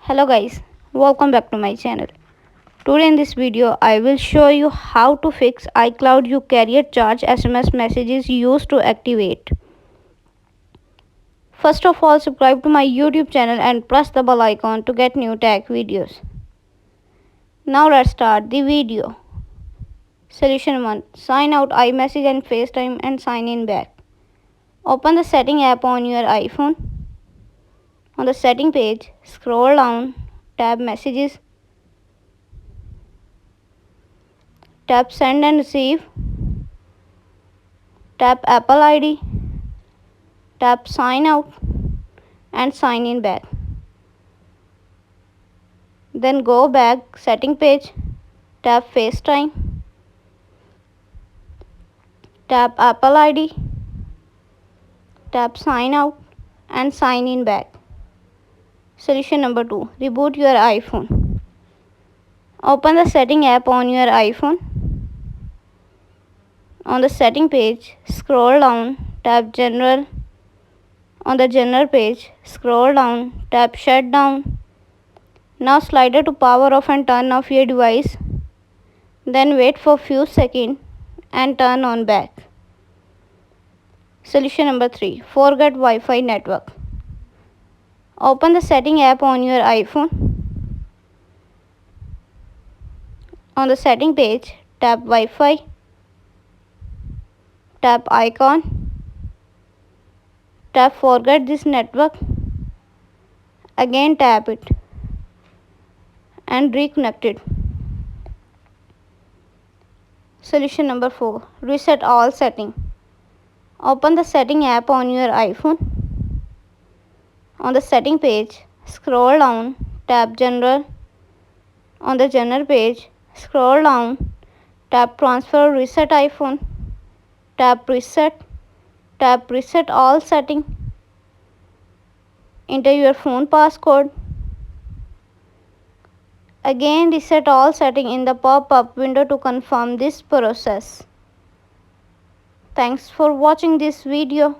Hello guys, welcome back to my channel. Today in this video I will show you how to fix iCloud you Carrier Charge SMS messages used to activate. First of all, subscribe to my YouTube channel and press the bell icon to get new tech videos. Now let's start the video. Solution 1. Sign out iMessage and FaceTime and sign in back. Open the setting app on your iPhone. On the setting page, scroll down, tap Messages, tap Send and Receive, tap Apple ID, tap Sign Out and sign in back. Then go back setting page, tap FaceTime, tap Apple ID, tap Sign Out and sign in back. Solution number 2. Reboot your iPhone. Open the setting app on your iPhone. On the setting page, scroll down, tap General. On the General page, scroll down, tap Shutdown. Now slide to power off and turn off your device. Then wait for few seconds and turn on back. Solution number 3. Forget Wi-Fi network. Open the setting app on your iPhone. On the setting page, tap Wi-Fi, tap icon, tap forget this network, again tap it and reconnect it. Solution number 4. Reset all settings. Open the setting app on your iPhone. On the setting page, scroll down, tap General. On the General page, scroll down, tap Transfer Reset iPhone, tap Reset all settings. Enter your phone passcode. Again reset all settings in the pop-up window to confirm this process. Thanks for watching this video.